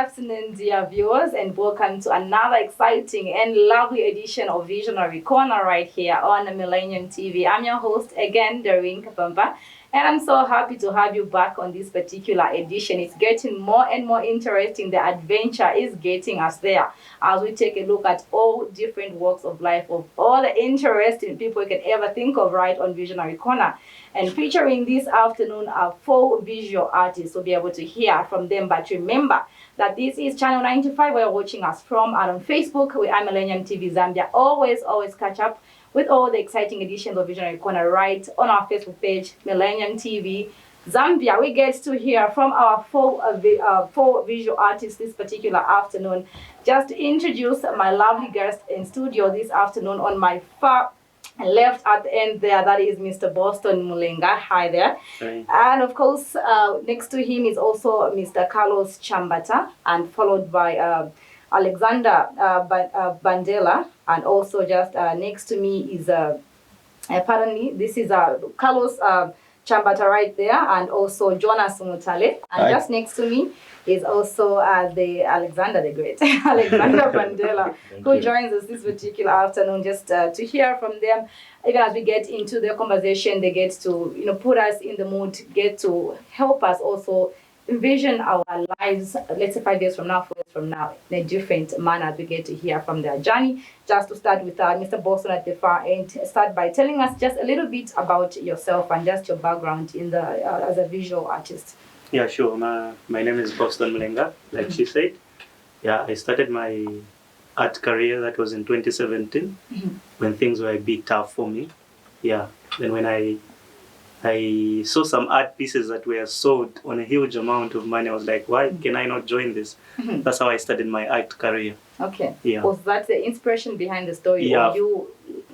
afternoon, dear viewers, and welcome to another exciting and lovely edition of Visionary Corner right here on Millennium TV. I'm your host again, Doreen Kapamba, and I'm so happy to have you back on this particular edition. It's getting more and more interesting. The adventure is getting us there as we take a look at all different walks of life of all the interesting people you can ever think of right on Visionary Corner. And featuring this afternoon are 4 visual artists. We'll be able to hear from them. But remember that this is Channel 95 where you're watching us from. And on Facebook, we are Millennium TV Zambia. Always catch up with all the exciting editions of Visionary Corner right on our Facebook page, Millennium TV Zambia. We get to hear from our 4 visual artists this particular afternoon. Just to introduce my lovely guest in studio this afternoon on my far left at the end there, that is Mr. Boston Mulenga. Hi there. Hi. And of course, next to him is also Mr. Carlos Chambata, and followed by Alexander Bandela. And also just next to me is, pardon me, this is Carlos Chambata right there, and also Jonas Mutale. And Hi. just next to me is also the Alexander the Great, Alexander Bandela, who joins us this particular afternoon just to hear from them. Even as we get into their conversation, they get to put us in the mood, get to help us also envision our lives, let's say 5 years from now, 4 years from now, in a different manner as we get to hear from their journey. Just to start with Mr. Boston at the far end, start by telling us just a little bit about yourself and just your background in the as a visual artist. Yeah, sure. My name is Boston Mulenga, like she said. Yeah, I started my art career, that was in 2017, when things were a bit tough for me. Yeah, then when I saw some art pieces that were sold on a huge amount of money, I was like, why can I not join this? That's how I started my art career. Okay. Yeah. Was that the inspiration behind the story? Yeah. Or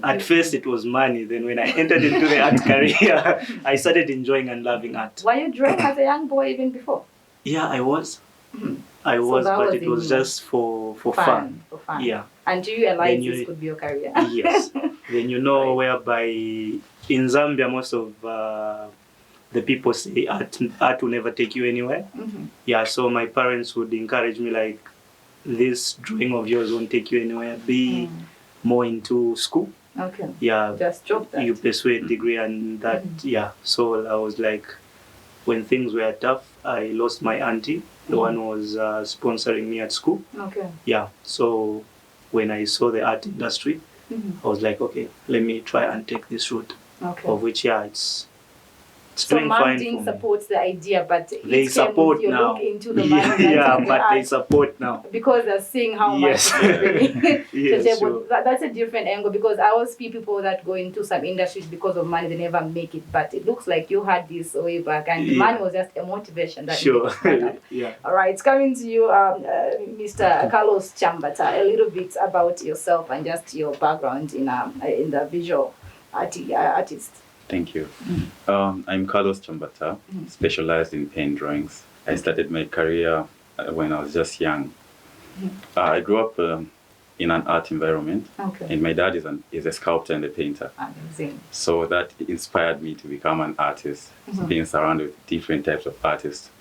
At first it was money, then when I entered into the art career, I started enjoying and loving art. Were you drawing as a young boy even before? Yeah, I was. I So was, that but was it was in just for fun. For fun. Yeah. And do you realize Then this could be your career? Yes. Then Right. whereby in Zambia, most of the people say art will never take you anywhere. Yeah, so my parents would encourage me like, this drawing of yours won't take you anywhere. Be more into school. Okay. Yeah. Just drop that. You pursue a degree and that, yeah. So I was like, when things were tough, I lost my auntie. The one who was sponsoring me at school. Okay. Yeah. So when I saw the art industry, I was like, okay, let me try and take this route. Okay. Of which, yeah, it's So doing mom fine didn't for me. support the idea, but They it came support with your now. look into the money. Yeah, but they support now. Because they're seeing how Yes. much it's really Yes, to sure. that's a different angle, because I always see people that go into some industries because of money, they never make it. But it looks like you had this way back, and the Yeah. money was just a motivation that Sure. made it happen. Yeah. All right, it's coming to you, Mr. Carlos Chambata, a little bit about yourself and just your background in the visual artist. Thank you. I'm Carlos Chambata, specialized in pen drawings. I started my career when I was just young. I grew up in an art environment, Okay. and my dad is a sculptor and a painter. Amazing. So that inspired me to become an artist, being surrounded with different types of artists.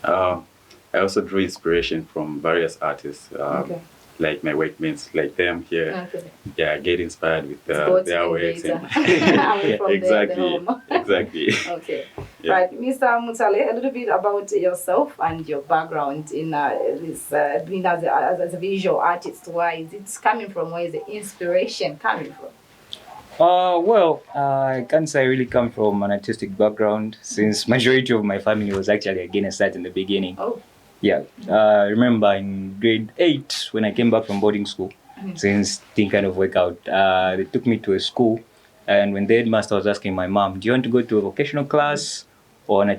I also drew inspiration from various artists, Okay. like my workmates, like them here. Okay. Yeah, I get inspired with Sports their and works. data. Yeah, From the exactly, home. exactly. Okay. Yeah. Right. Mr. Mutale, a little bit about yourself and your background in this being as a visual artist. Why is it coming from? Where is the inspiration coming from? I can't say I really come from an artistic background, since majority of my family was actually against that in the beginning. Oh. Yeah, I remember in grade 8 when I came back from boarding school, since didn't kind of work out. They took me to a school, and when the headmaster was asking my mom, "Do you want to go to a vocational class or an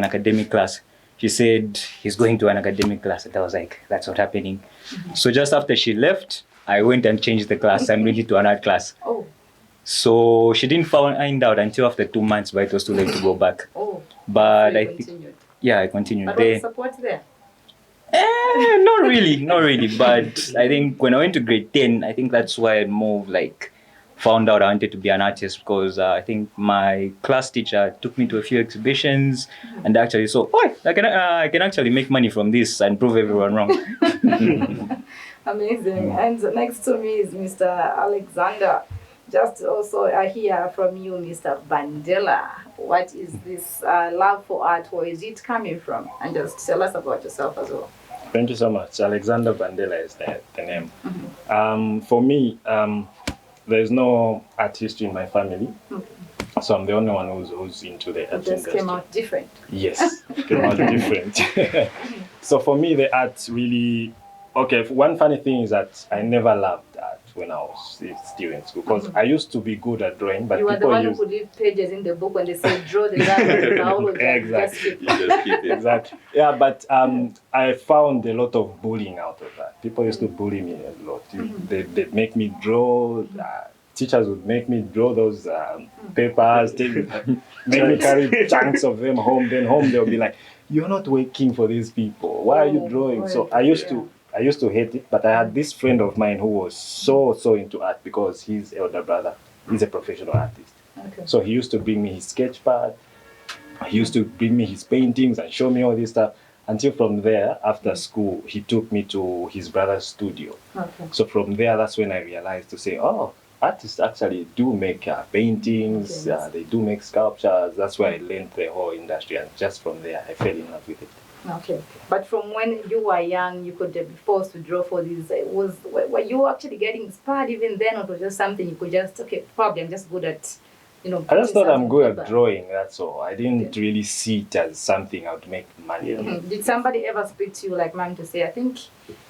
academic class?" She said he's going to an academic class, and I was like, "That's not happening." So just after she left, I went and changed the class and went into an art class. Oh. So she didn't find out until after 2 months, but it was too late to go back. Oh. But So I you think, continued. yeah, I continued But was there. the support there? Not really. But I think when I went to grade 10, I think that's why I more like found out I wanted to be an artist because I think my class teacher took me to a few exhibitions and actually saw, oh, I can actually make money from this and prove everyone wrong. Amazing. And next to me is Mr. Alexander. Just also I hear from you, Mr. Bandela. What is this love for art? Where is it coming from? And just tell us about yourself as well. Thank you so much. Alexander Bandela is the name. For me, there's no art history in my family. Okay. So I'm the only one who's into the art It just industry. came out different. Yes, came out different. So for me, the art really... Okay, one funny thing is that I never loved art when I was still in school because I used to be good at drawing, but You were the people one who used... could leave pages in the book when they say draw the line. Exactly. You just keep it. Exactly. Yeah, but I found a lot of bullying out of that. People used to bully me a lot. They'd make me draw. Teachers would make me draw those papers, make me carry chunks of them home. Then home they'll be like, "You're not working for these people. Why are you drawing?" So I used to hate it. But I had this friend of mine who was so into art because his elder brother is a professional artist. Okay. So he used to bring me his sketch pad. He used to bring me his paintings and show me all this stuff. Until from there, after school, he took me to his brother's studio. Okay. So from there, that's when I realized to say, oh, artists actually do make paintings, Yes. they do make sculptures. That's where I learned the whole industry. And just from there, I fell in love with it. Okay. But from when you were young, you could be forced to draw for these. Were you actually getting inspired even then, or was it just something you could just, okay, probably I'm just good at, I just putting thought I'm something good together. at drawing, that's all. I didn't really see it as something I would make money. Yeah. Mhm. Did somebody ever speak to you like mom to say, I think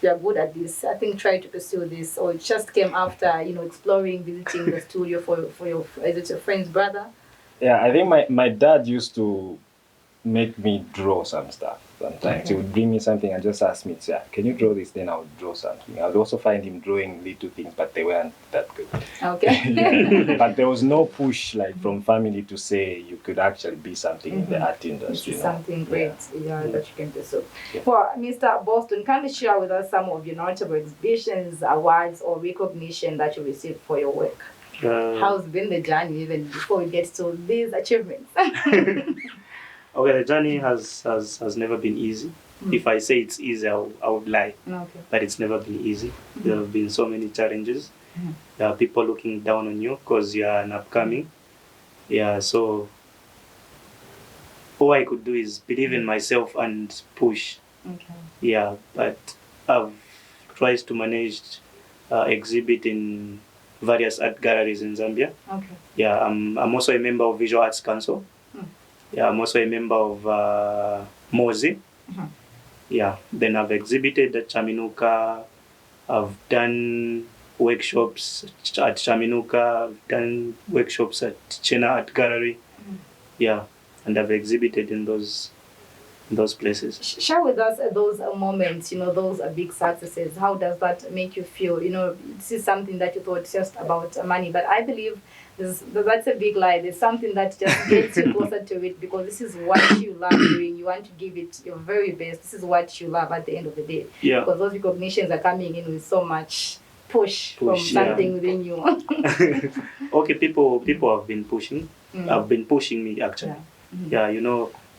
you're good at this, I think try to pursue this, or it just came after, exploring, visiting the studio for your, is it your friend's brother? Yeah, I think my dad used to make me draw some stuff sometimes. Okay. He would bring me something and just ask me, can you draw this? Then I would draw something. I would also find him drawing little things, but they weren't that good. Okay. Yeah. But there was no push like from family to say you could actually be something in the art This industry. is you know? something great that you can pursue. Yeah. Well, Mr. Boston, can you share with us some of your notable exhibitions, awards, or recognition that you received for your work? How's been the journey even before we get to these achievements? Okay, the journey has never been easy. If I say it's easy, I would lie. Okay. But it's never been easy. There have been so many challenges. There are people looking down on you because you are an upcoming. Yeah, so all I could do is believe in myself and push. Okay. Yeah, but I've tried to manage exhibit in various art galleries in Zambia. Okay. Yeah, I'm also a member of Visual Arts Council. Yeah, I'm also a member of MOSI. Yeah, then I've exhibited at Chaminuka. I've done workshops at Chaminuka. I've done workshops at Chena Art Gallery. Yeah, and I've exhibited in those places. Share with us those moments, those big successes. How does that make you feel? This is something that you thought just about money, but I believe that's a big lie. There's something that just gets you closer to it because this is what you love doing. You want to give it your very best. This is what you love at the end of the day. Yeah. Because those recognitions are coming in with so much push from something within you. Okay, people have been pushing. Have been pushing me actually. Yeah,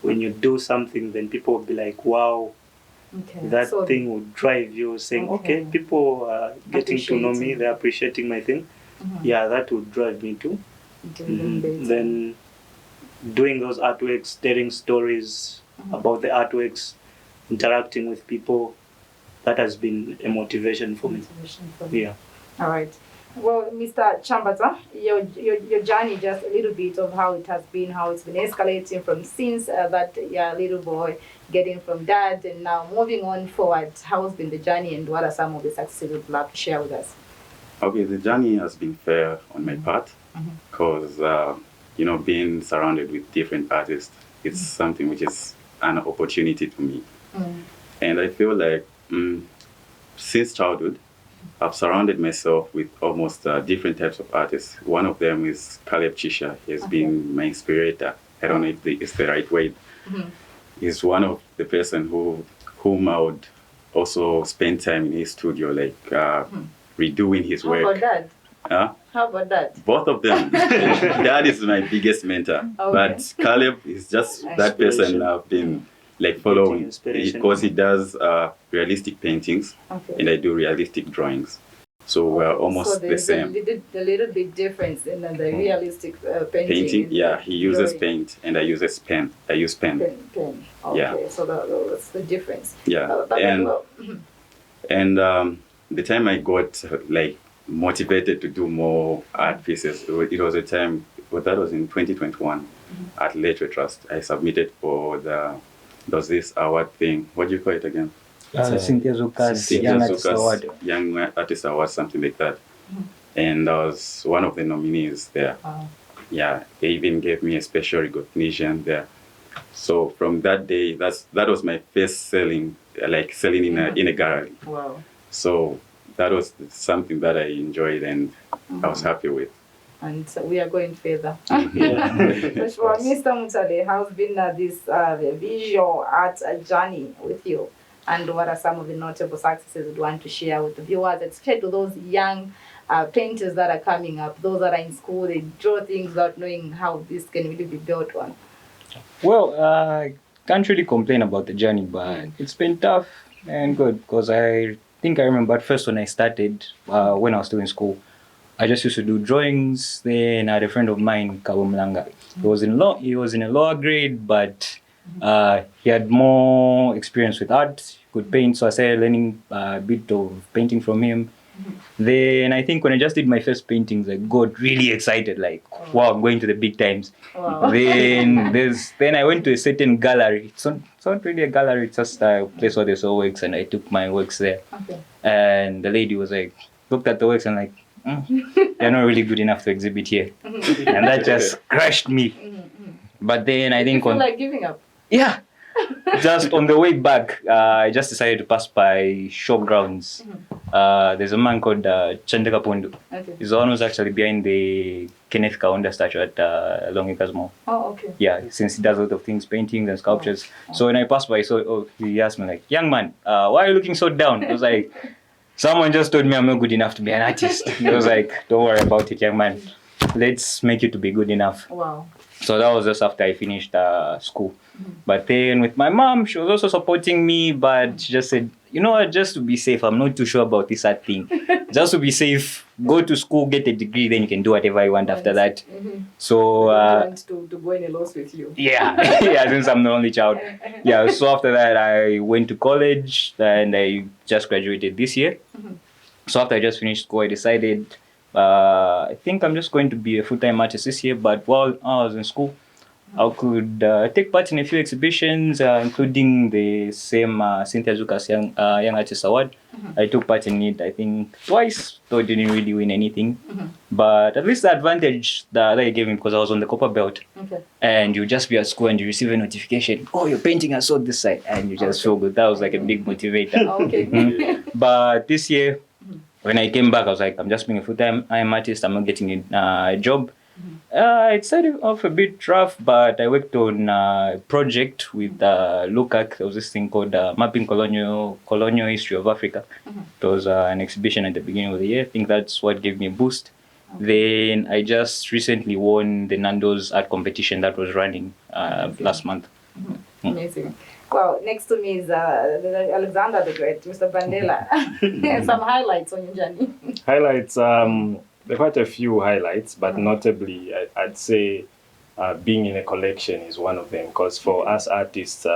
when you do something, then people will be like, wow, that thing would drive you saying, okay, people are getting to know me, they're appreciating my thing. Yeah, that would drive me too. Then doing those artworks, telling stories about the artworks, interacting with people, that has been a motivation for me. Yeah. All right. Well, Mr. Chambata, your journey, just a little bit of how it has been, how it's been escalating from since that little boy getting from dad and now moving on forward. How has been the journey and what are some of the successes you'd love to share with us? Okay, the journey has been fair on my part because, being surrounded with different artists, it's something which is an opportunity to me. And I feel like since childhood, I've surrounded myself with almost different types of artists. One of them is Caleb Chisha. He has been my inspirator. I don't know if it's the right way. He's one of the person whom I would also spend time in his studio, like redoing his work. How about dad? Huh? How about that? Both of them. Dad is my biggest mentor, but Caleb is just that person I've been like following because he does realistic paintings and I do realistic drawings. So we're almost the same. A little bit difference in the realistic painting. Yeah, he uses paint and I use pen. I use pen. Pen. Okay, so that's the difference. Yeah, and the time I got like motivated to do more art pieces, it was a time, that was in 2021 at Late Trust. I submitted for there was this award thing. What do you call it again? Cynthia Zukas Young Artist Award. Young Artist Award, something like that. And I was one of the nominees there. Yeah, they even gave me a special recognition there. So from that day, that was my first selling in a gallery. Wow. So that was something that I enjoyed and I was happy with. And so we are going further. So for Mr. Mutale, how's been this visual art journey with you? And what are some of the notable successes you'd want to share with the viewers, especially to those young painters that are coming up, those that are in school, they draw things without knowing how this can really be built on? Well, I can't really complain about the journey, but it's been tough and good because I think I remember at first when I started, when I was still in school, I just used to do drawings. Then I had a friend of mine, Kabo Mlanga. He was in a lower grade, but he had more experience with art. He could paint, so I started learning a bit of painting from him. Then I think when I just did my first paintings, I got really excited, like, wow, I'm going to the big times. Wow. Then I went to a certain gallery. It's not really a gallery, it's just a place where they saw works, and I took my works there. Okay. And the lady was like, looked at the works and like, they're not really good enough to exhibit here. And that just crushed me. But then I think you feel like giving up? Yeah. Just on the way back, I just decided to pass by Showgrounds. There's a man called Chandeka Pundu. Okay. He's the one who's actually behind the Kenneth Kaunda statue at Longacres Mall. Oh, okay. Yeah, since he does a lot of things, paintings and sculptures. So when I passed by, he asked me like, young man, why are you looking so down? I was like, someone just told me I'm not good enough to be an artist. He was like, don't worry about it, young man. Let's make you to be good enough. Wow. So that was just after I finished school. But then with my mom, she was also supporting me, but she just said, you know what, just to be safe, I'm not too sure about this art thing. Just to be safe, go to school, get a degree, then you can do whatever you want after that. So I want to go in a loss with you. yeah, since I'm the only child. Yeah, so after that, I went to college and I just graduated this year. So after I just finished school, I decided, I think I'm just going to be a full-time artist this year, but while I was in school, I could take part in a few exhibitions, including the same Cynthia Zukas Young Artist Award. I took part in it, I think, twice, though I didn't really win anything. But at least the advantage that I gave me, because I was on the Copper Belt, and you just be at school and you receive a notification, oh, your painting has sold this side, and you just feel good. That was like a big motivator. But this year, when I came back, I was like, I'm just being a full-time artist. I'm not getting a job. It started off a bit rough, but I worked on a project with LUCAC. There was this thing called Mapping Colonial History of Africa. It was an exhibition at the beginning of the year. I think that's what gave me a boost. Then I just recently won the Nando's art competition that was running last month. Amazing. Well, next to me is Alexander the Great, Mr. Bandela. Some highlights on your journey. Highlights, there are quite a few highlights, but notably, I'd say being in a collection is one of them, because for us artists,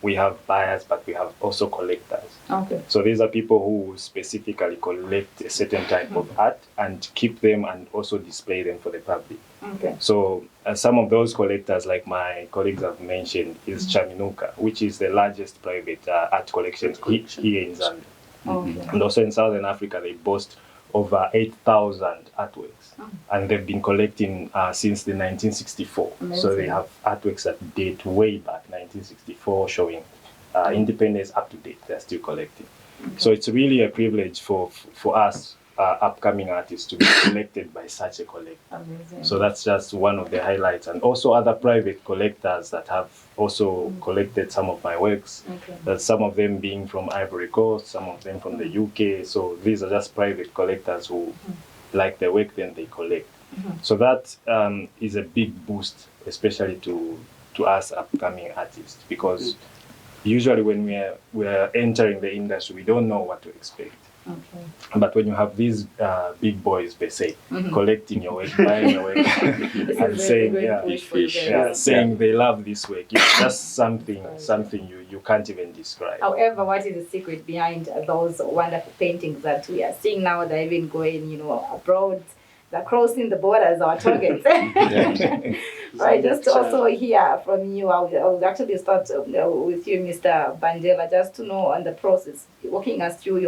we have buyers, but we have also collectors. Okay. So these are people who specifically collect a certain type of art and keep them and also display them for the public. Okay. So some of those collectors, like my colleagues have mentioned, is Chaminuka, which is the largest private art collection here in Zambia. Okay. And also in Southern Africa, they boast over 8,000 artworks. And they've been collecting since the 1964. Amazing. So they have artworks that date way back, 1964, showing independence up to date. They're still collecting. So it's really a privilege for us upcoming artists to be selected by such a collector. Amazing. So that's just one of the highlights. And also other private collectors that have also collected some of my works. That some of them being from Ivory Coast, some of them from the UK. So these are just private collectors who like the work, then they collect. So that is a big boost, especially to us upcoming artists, because usually when we're entering the industry, we don't know what to expect. Okay. But when you have these big boys per se collecting your work, buying your work, and saying saying they love this work, it's just something you can't even describe. However, what is the secret behind those wonderful paintings that we are seeing now? They're even going, abroad. They're crossing the borders, our targets. Right, just to also hear from you, I will actually start with you, Mr. Bandela, just to know on the process, walking us through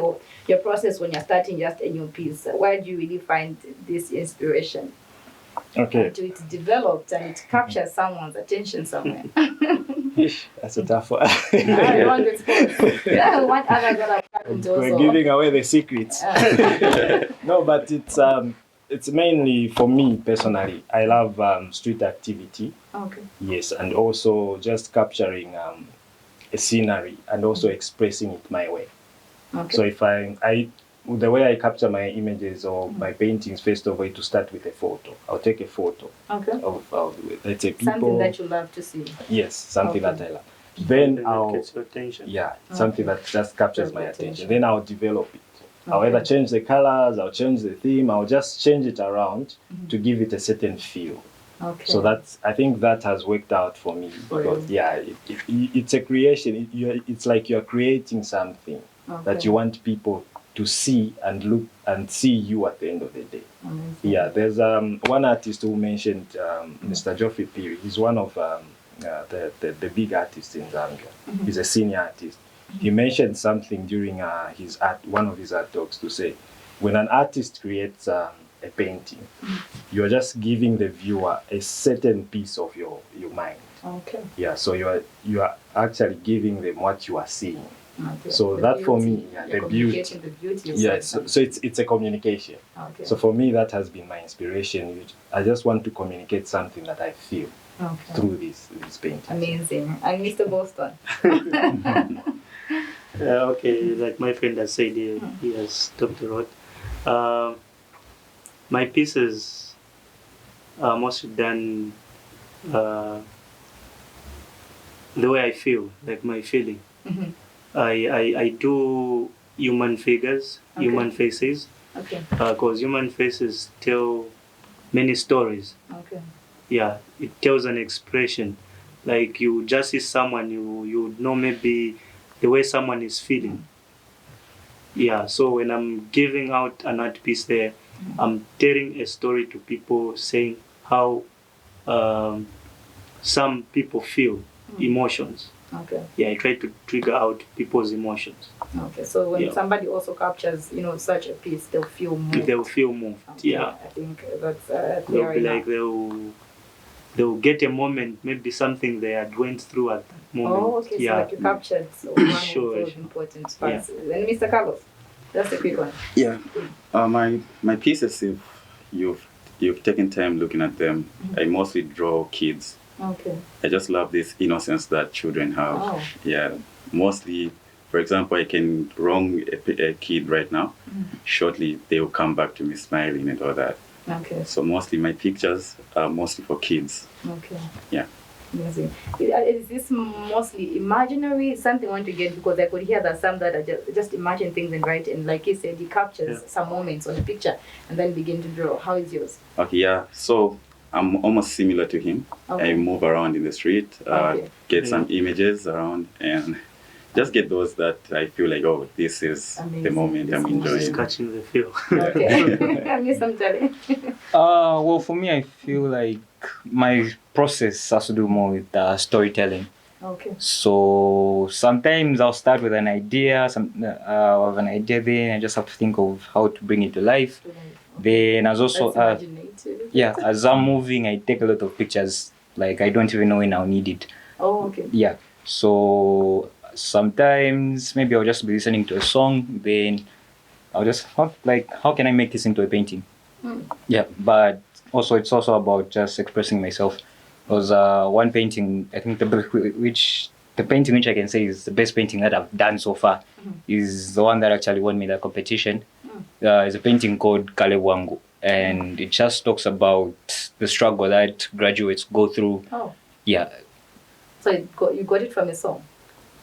your process when you're starting just a new piece. Where do you really find this inspiration? Okay. Until it's developed and it captures someone's attention somewhere. That's a tough one. I don't want to expose. I want others that are into We're giving away the secrets. No, but it's mainly for me personally. I love street activity. Okay. Yes, and also just capturing a scenery and also expressing it my way. Okay. So if the way I capture my images or my paintings, first of all, to start with a photo. I'll take a photo of let's say people. Something that you love to see. Yes, something that I love. Then I'll get your attention. Something that just captures my attention. Then I'll develop it. I'll either change the colors, I'll change the theme, I'll just change it around to give it a certain feel. Okay. So I think that has worked out for me. Because, it's a creation. It's like you're creating something that you want people to see and look and see you at the end of the day. Amazing. Yeah, there's one artist who mentioned Mr. Geoffrey Piri. He's one of the big artists in Zambia. He's a senior artist. He mentioned something during one of his art talks to say, when an artist creates a painting, you're just giving the viewer a certain piece of your mind. Okay. Yeah, so you are actually giving them what you are seeing. Okay. So The that beauty. for me, You're the beauty. communicating the beauty of Yeah, something. so it's a communication. Okay. So for me, that has been my inspiration. I just want to communicate something that I feel through this painting. Amazing. And Mr. Boston. Okay, like my friend has said, he has talked a lot. My pieces are mostly done the way I feel, like my feeling. I do human figures, human faces, Okay. because human faces tell many stories. Okay. Yeah, it tells an expression. Like you just see someone, you know maybe the way someone is feeling. Yeah, so when I'm giving out an art piece there, I'm telling a story to people, saying how some people feel emotions. Okay. Yeah, I try to trigger out people's emotions. Okay. So when somebody also captures, such a piece, they'll feel moved. They'll feel moved. Okay. Yeah, I think that's they'll clear be enough. like they'll get a moment, maybe something they had went through at that moment. Oh, okay. Yeah. So like you captured one Sure, of those sure. important parts. And Mr. Carlos, just a quick one. Yeah. My pieces, if you've taken time looking at them, I mostly draw kids. Okay. I just love this innocence that children have. Oh. Yeah. Mostly, for example, I can wrong a kid right now. Shortly, they will come back to me smiling and all that. Okay. So mostly my pictures are mostly for kids. Okay. Yeah. Amazing. Is this mostly imaginary? Something I want to get, because I could hear that some that are just imagine things and write, and like you said, he captures some moments on a picture and then begin to draw. How is yours? Okay, yeah. So I'm almost similar to him. Okay. I move around in the street, get some images around, and just get those that I feel like, oh, this is the Amazing. moment I'm This Just enjoying. catching the feel. Okay. I miss some telling. Well, for me, I feel like my process has to do more with storytelling. Okay. So sometimes I'll start with an idea, I'll have an idea there, and I just have to think of how to bring it to life. Then as also, That's imaginative. as I'm moving, I take a lot of pictures. Like I don't even know when I'll need it. Oh, okay. Yeah. So sometimes maybe I'll just be listening to a song, then I'll just how can I make this into a painting? Yeah, but also it's also about just expressing myself. Because one painting, I think the painting which I can say is the best painting that I've done so far is the one that actually won me the competition. It's a painting called Kale Wangu. and it just talks about the struggle that graduates go through. Oh, Yeah. so you got it from a song?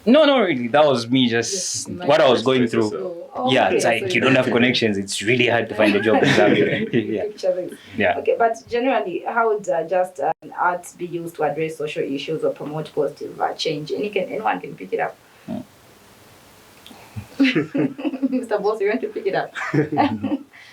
No, not really. That was me just Just what I was imagine. going through. Oh, Yeah, okay, it's like so you don't have connections. It's really hard to find a job in Zambia. Yeah. Picture this. Yeah. Okay, but generally, how would just art be used to address social issues or promote positive change? Anyone can pick it up. Mr. Boss, you want to pick it up?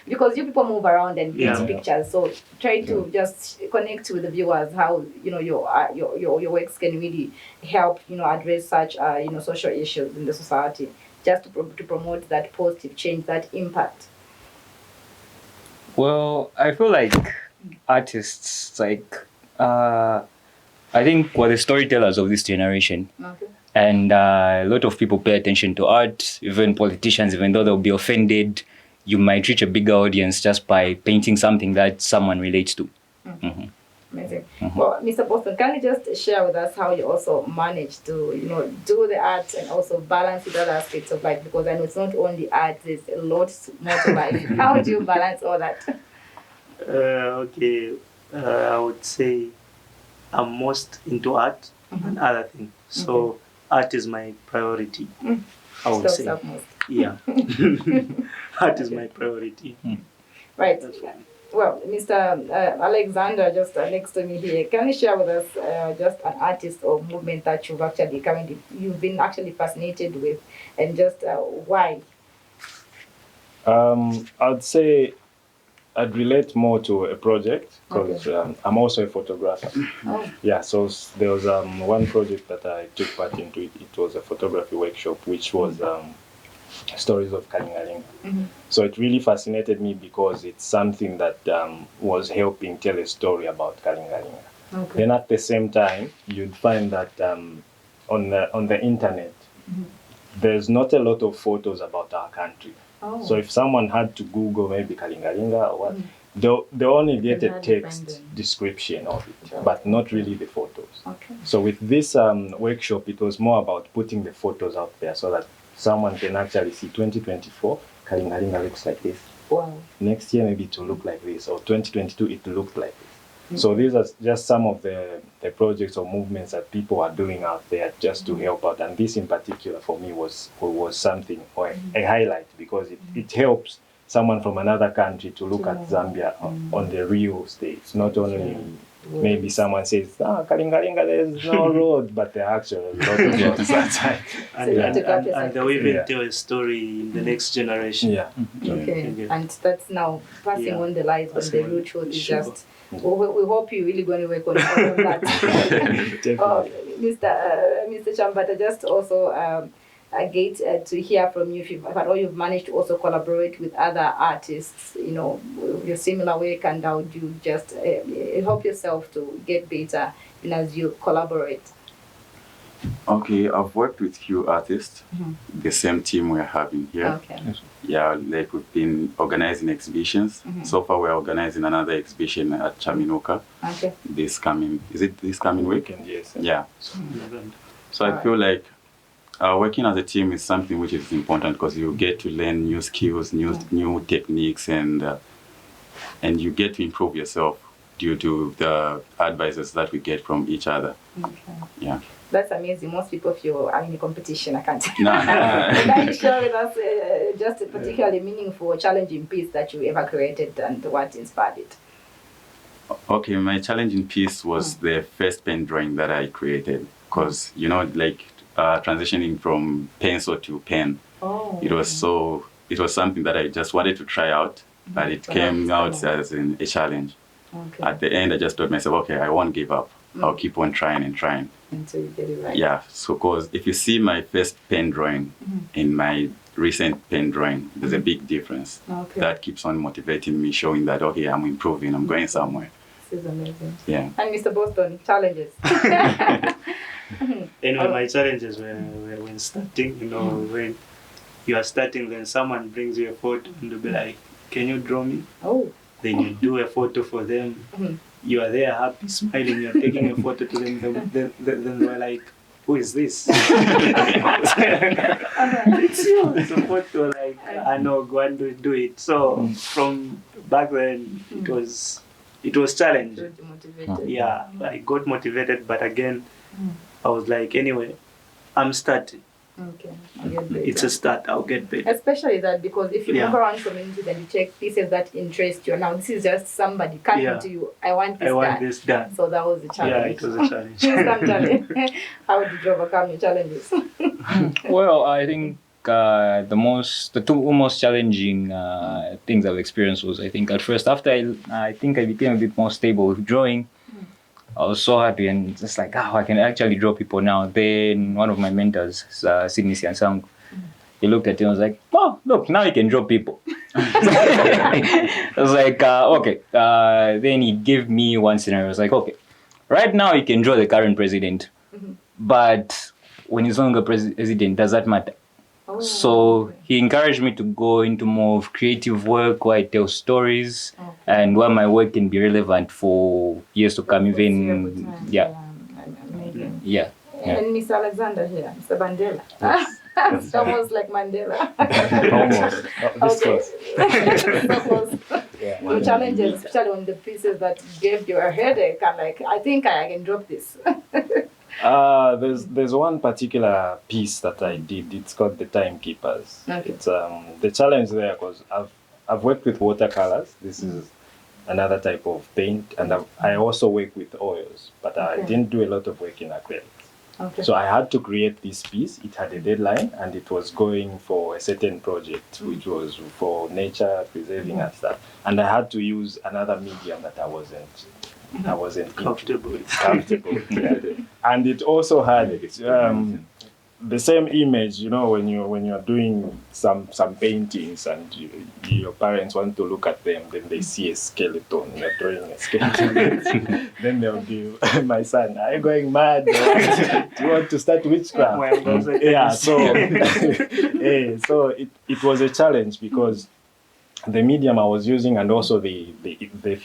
Because you people move around and paint Yeah. pictures, so try to just connect with the viewers how your works can really help address such social issues in the society, just to promote that positive change, that impact. Well, I feel like artists, I think we're the storytellers of this generation. Okay. And a lot of people pay attention to art, even politicians, even though they'll be offended, you might reach a bigger audience just by painting something that someone relates to. Amazing. Well, Mr. Boston, can you just share with us how you also manage to, do the art and also balance with other aspects of life? Because I know it's not only art, there's a lot more to life. How do you balance all that? Okay, I would say I'm most into art and other things. So art is my priority. I would say, Self-most. yeah, art is my priority. Right. That's why. Well, Mr. Alexander, just next to me here, can you share with us just an artist or movement that you've been actually fascinated with, and just why? I'd say I'd relate more to a project because I'm also a photographer. Oh, Yeah, so there was one project that I took part into. It was a photography workshop, which was stories of Kalingalinga. So it really fascinated me because it's something that was helping tell a story about Kalingalinga. okay. Then at the same time, you'd find that on the internet, there's not a lot of photos about our country. Oh, So if someone had to Google maybe Kalingalinga or what, they'll only get Can a hardly find text them. description of it, but not really the photos. okay. So with this workshop, it was more about putting the photos out there so that someone can actually see 2024, Kalingalinga looks like this. Wow. Next year, maybe it will look like this, or 2022, it looked like this. So these are just some of the projects or movements that people are doing out there just to help out. And this in particular for me was something or a highlight because it helps someone from another country to look at Zambia on the real stage, not only maybe someone says, Kalingalinga, there's no road, but there are actually a lot of roads outside. And, you have to and, capture and they will even Yeah. tell a story in the next generation. Yeah. Okay, Yeah. and that's now passing Yeah. on the light on the Passing on. real truth is Sure. just. We hope you're really going to work on that. Definitely. Mr. Chambata, just also I get to hear from you if you've managed to also collaborate with other artists, with your similar work, and how do you just help yourself to get better as you collaborate? Okay, I've worked with few artists, the same team we're having here. Okay. Yeah, like we've been organizing exhibitions. So far, we're organizing another exhibition at Chaminuka Okay. this coming week? Weekend, yes. Yeah. November. So I feel like working as a team is something which is important because you get to learn new skills, new techniques, and you get to improve yourself due to the advices that we get from each other. Okay. Yeah. That's amazing. Most people feel I'm in a competition. I can't. Nah. Can you share with us just a particularly meaningful or challenging piece that you ever created and what inspired it? Okay, my challenging piece was the first pen drawing that I created because, transitioning from pencil to pen, Oh. it was something that I just wanted to try out, but it came out as a challenge. Okay. At the end, I just told myself, okay, I won't give up. I'll keep on trying and trying. Until you get it right. Yeah, so because if you see my first pen drawing in my recent pen drawing, there's a big difference. Okay. That keeps on motivating me, showing that, okay, I'm improving, I'm going somewhere. This is amazing. Yeah. And Mr. Boston, challenges. Anyway, my challenges were when starting, when you are starting, then someone brings you a photo and they'll be like, can you draw me? Oh. Then you do a photo for them. You are there happy, smiling, you're taking a photo to them. Then they were like, who is this? It's you. Supposed to like, I know, go and do it. So from back then, it was challenging. Motivated. Yeah, I got motivated, but again, I was like, anyway, I'm starting. Okay. I'll get better. It's a start. I'll get better. Especially that, because if you Yeah. move around communities and you check pieces that interest you, now this is just somebody coming Yeah. to you. I want this I want done. this done. So that was the Yeah, challenge. it was a challenge. Some challenge. How did you overcome your challenges? Well, I think the two most challenging things I've experienced was, I think, at first, after I think I became a bit more stable with drawing, I was so happy and just like, I can actually draw people now. Then one of my mentors, Sydney Siansang, he looked at it and was like, oh, look, now you can draw people. I was like, okay. Then he gave me one scenario. I was like, okay, right now you can draw the current president, but when he's no longer president, does that matter? Oh, So he encouraged me to go into more of creative work where I tell stories and where my work can be relevant for years to come. Even Amazing. yeah. And Mr. Alexander here, Mr. Mandela. It's almost like Mandela. Almost. This close. So close. Yeah. Your challenges, especially on the pieces that gave you a headache, I'm like, I think I can drop this. There's one particular piece that I did. It's called The Timekeepers. Okay. It's the challenge there because I've worked with watercolors. This is another type of paint, and I also work with oils, but I Okay. didn't do a lot of work in acrylics. Okay. So I had to create this piece. It had a deadline, and it was going for a certain project, which was for nature preserving and stuff. And I had to use another medium that I wasn't into. Comfortable. Comfortable. Yeah. And it also had the same image, when you're doing some paintings and your parents want to look at them, then they see a skeleton. You're drawing a skeleton. Then they'll be, my son, are you going mad? Do you want to start witchcraft? Yeah. So so it was a challenge because the medium I was using and also the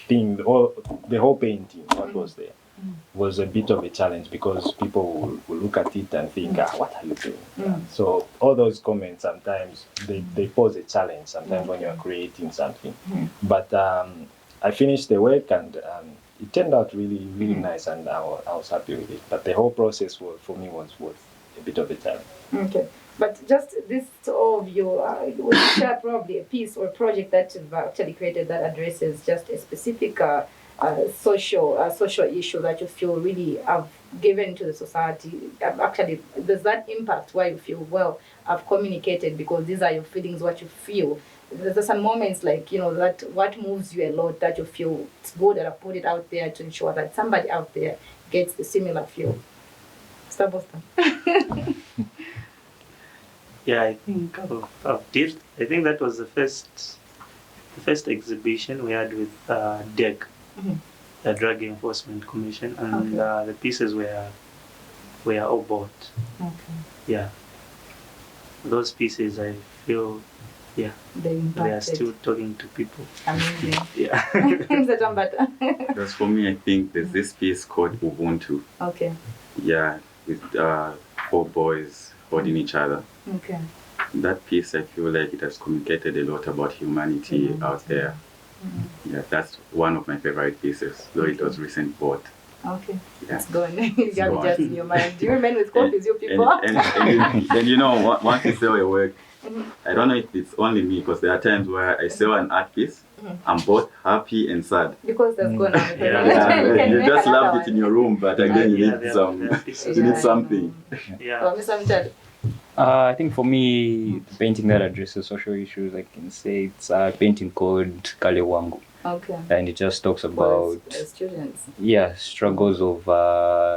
thing, the whole painting, what was there, was a bit of a challenge because people will look at it and think, what are you doing? So all those comments sometimes they pose a challenge sometimes when you're creating something. But I finished the work and it turned out really nice, and I was happy with it. But the whole process for me was a bit of a challenge. Okay. But just this all of you, you would share probably a piece or project that you've actually created that addresses just a specific social issue that you feel really have given to the society. Actually, does that impact why you feel, well, I've communicated because these are your feelings, what you feel. There's some moments like, that what moves you a lot that you feel it's good that I put it out there to ensure that somebody out there gets the similar feel. Mr. Boston. Yeah, I think I've did. I think that was the first exhibition we had with DEC, the Drug Enforcement Commission, and the pieces were all bought. Okay. Yeah, those pieces I feel, They they are impacted. still talking to people. Amazing. Yeah. Mr. Tambata. That's for me, I think there's this piece called Ubuntu. Okay. Yeah, with 4 boys holding each other. Okay. That piece, I feel like it has communicated a lot about humanity out there. Yeah, that's one of my favorite pieces, though it was recent bought. Okay. Yeah. It's gone. You got gone. it just in your mind. Do you remain with copies, you people? And once you sell a work, I don't know if it's only me, because there are times where I sell an art piece, I'm both happy and sad. Because that's gone. Yeah. You just love it in your room, but again, you Yeah, need there are pieces. you need something. Yeah. Mr. Mchad. I think for me, the painting that addresses social issues, I can say it's a painting called Kale Wangu. Okay. And it just talks about students. struggles of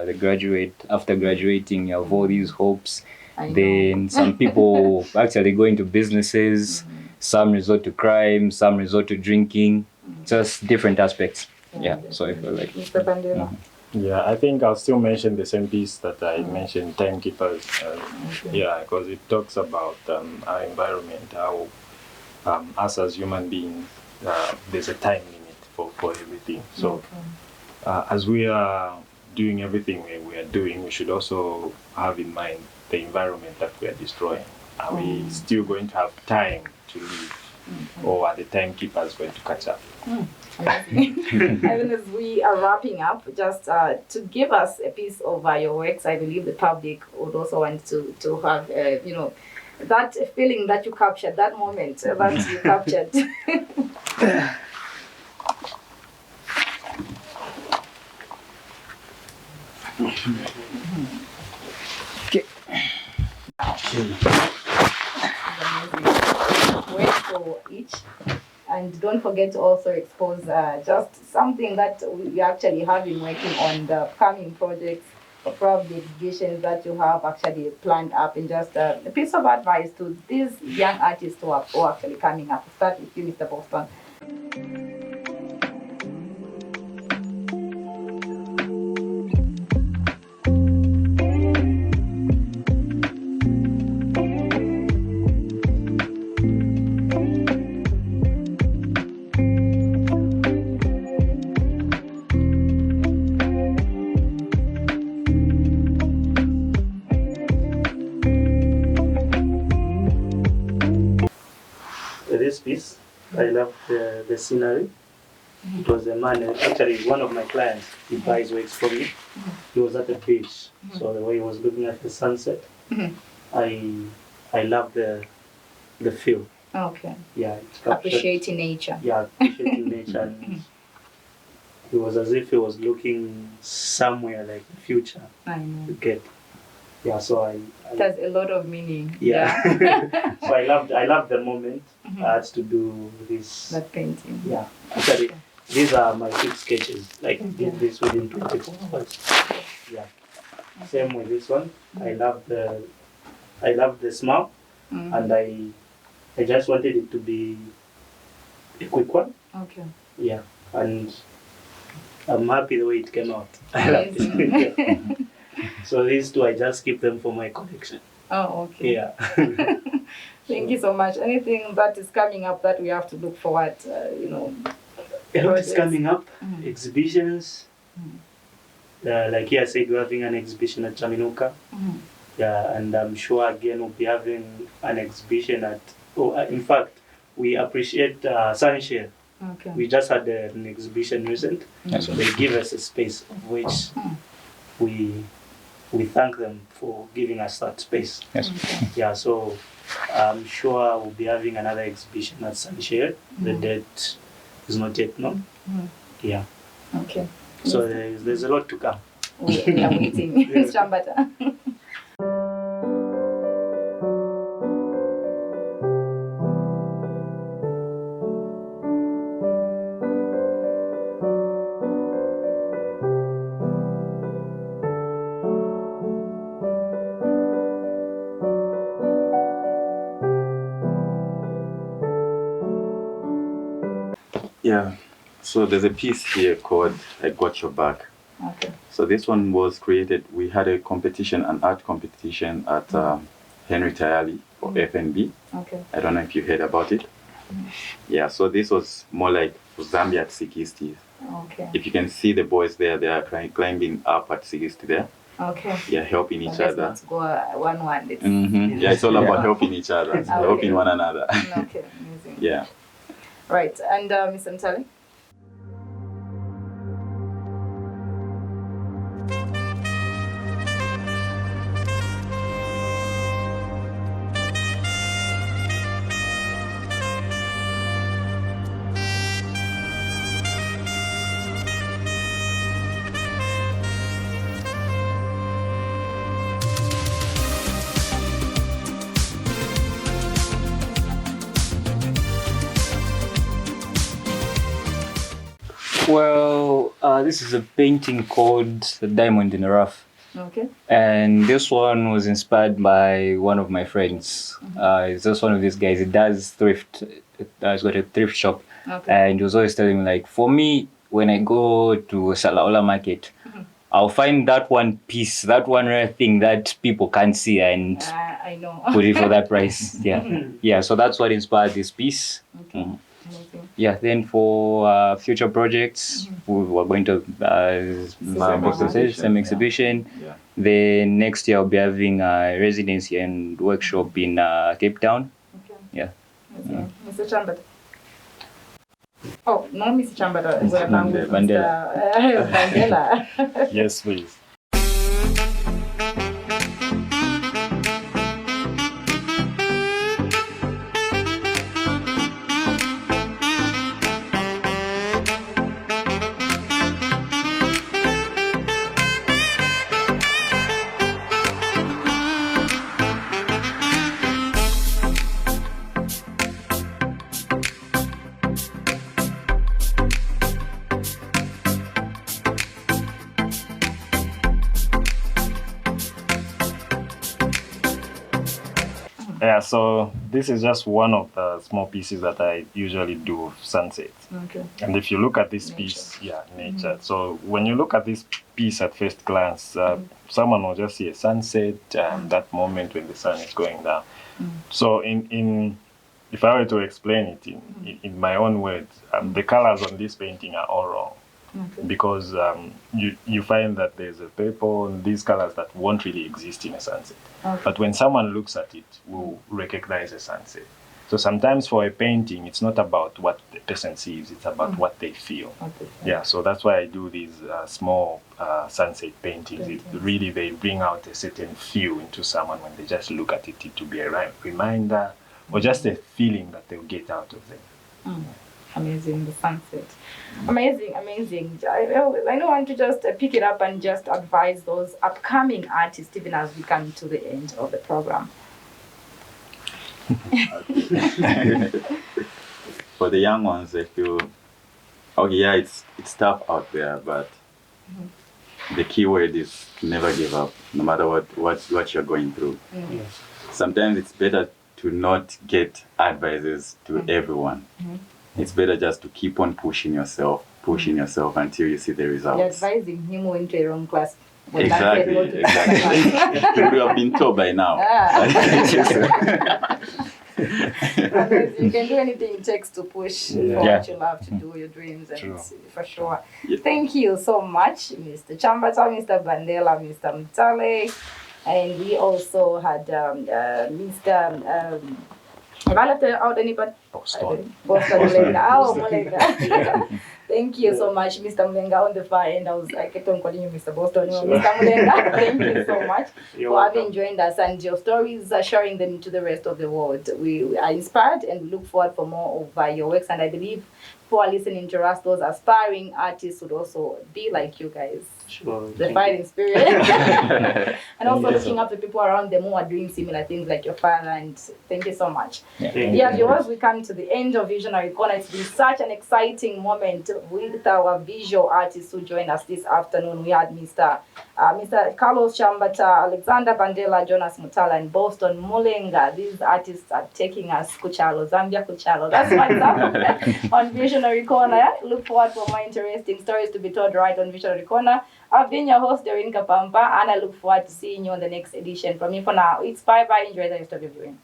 the graduate. After graduating, you have all these hopes. I know. Then some people actually go into businesses. Some resort to crime. Some resort to drinking. Just different aspects. Yeah. So I feel like Mr. Pandela. Yeah, I think I'll still mention the same piece that I mentioned, Timekeepers. Yeah, because it talks about our environment, how us as human beings, there's a time limit for everything. So as we are doing everything we are doing, we should also have in mind the environment that we are destroying. Are we still going to have time to live, or are the timekeepers going to catch up? Amazing. And as we are wrapping up, just to give us a piece of your works, I believe the public would also want to have, that feeling that you captured, that moment that you captured. Okay. Wait for each, and don't forget to also expose just something that we actually have been working on, the upcoming projects, probably exhibitions that you have actually planned up, and just a piece of advice to these young artists who are actually coming up. Start with you, Mr. Boston. This piece, I love the scenery. It was a man, actually one of my clients, he buys works from me. He was at the beach, so the way he was looking at the sunset, I love the feel. Okay. Yeah, it captured, Appreciating nature. yeah, appreciating nature. And it was as if he was looking somewhere like the future I know. to get. Yeah, so I It has a lot of meaning. yeah. So I loved the moment. I had to do this. That painting. Yeah, actually, these are my quick sketches. Like I did this within 24 hours. Yeah. Same with this one. I love the smile, and I just wanted it to be a quick one. Okay. Yeah, and I'm happy the way it came out. I loved it. Amazing. Yeah. So these two, I just keep them for my collection. Oh, okay. Yeah. Thank you so much. Anything that is coming up that we have to look forward, A lot is projects? coming up. Mhm. Exhibitions. Like here I said, we're having an exhibition at Chaminuka. Mhm. Yeah, and I'm sure again we'll be having an exhibition at. In fact, we appreciate Sunshare. Okay. We just had an exhibition recent. Yes, So they give us a space of which we thank them for giving us that space. Yes. Okay. Yeah, so I'm sure we'll be having another exhibition at Sunshare. The date is not yet known. Mhm. Yeah, Okay. so there's a lot to come. We are waiting. Yeah. Chambata. Yeah. So there's a piece here called I Got Your Back. Okay. So this one was created, we had a competition, an art competition at Henry Tayali for FNB. Okay. I don't know if you heard about it. Yeah, so this was more like Zambia at Sikisti. Okay. If you can see the boys there, they are climbing up at Sikisti there. Okay. Yeah, helping each So let's other. not go one. Let's Yeah, it's all about Yeah. helping each other, Okay. helping one another. Okay. Amazing. Yeah. Right. And Ms. Ntali? Well, this is a painting called The Diamond in the Rough. Okay. And this one was inspired by one of my friends. It's just one of these guys. He does thrift. He's got a thrift shop. Okay. And he was always telling me, like, for me, when I go to Salaola Market, I'll find that one piece, that one rare thing that people can't see and I know. put it for that price. Yeah. Yeah. So that's what inspired this piece. Okay. Amazing. Yeah, then for future projects, we're going to same exhibition. Yeah. Then next year I'll be having a residency and workshop in Cape Town. Okay. Yeah. Amazing. Mr. Chambata. Oh, no, Mr. Chambata. Bandela. Bandela. Yes, please. Yeah, so this is just one of the small pieces that I usually do of sunset. Okay. And if you look at this piece, nature. So when you look at this piece at first glance, someone will just see a sunset and that moment when the sun is going down. So in if I were to explain it in my own words, the colors on this painting are all wrong. Okay. Because you find that there's a purple and these colors that won't really exist in a sunset. Okay. But when someone looks at it, will recognize a sunset. So sometimes for a painting, it's not about what the person sees, it's about what they feel. Okay. Yeah, so that's why I do these small sunset paintings. They bring out a certain feel into someone when they just look at it to be a reminder or just a feeling that they'll get out of them. Amazing, the sunset. Amazing. I don't want to just pick it up and just advise those upcoming artists, even as we come to the end of the program. For the young ones, I feel, it's tough out there, but the key word is never give up, no matter what you're going through. Yes. Sometimes it's better to not get advices to everyone. It's better just to keep on pushing yourself until you see the You're results. advising him who went to a wrong class. Exactly. You would have been told by now. You can do anything it takes to push for what you love to do, your dreams, and True. for sure. Yeah. Thank you so much, Mr. Chambata, Mr. Bandela, Mr. Mtale, and we also had Mr. Have I left out anybody? Boston. Boston Mulenga. Oh, Mulenga. Thank you so much, Mr. Mulenga, on the far end. I kept on calling you Mr. Boston. Mr. Mulenga, thank you so much for having joined us and your stories, sharing them to the rest of the world. We are inspired and we look forward for more of your works. And I believe for listening to us, those aspiring artists would also be like you guys. Sure. The fighting spirit. And also looking up to people around them who are doing similar things like your father. And thank you so much. Yeah, viewers, we come to the end of Visionary Corner. It's been such an exciting moment with our visual artists who joined us this afternoon. We had Mr. Carlos Chambata, Alexander Bandela, Jonas Mutala, and Boston Mulenga. These artists are taking us Kuchalo, Zambia Kuchalo. That's what's up on Visionary Corner. Look forward for more interesting stories to be told right on Visionary Corner. I've been your host, Doreen Kapampa, and I look forward to seeing you on the next edition. From me for now, it's bye-bye. Enjoy the rest of your viewing.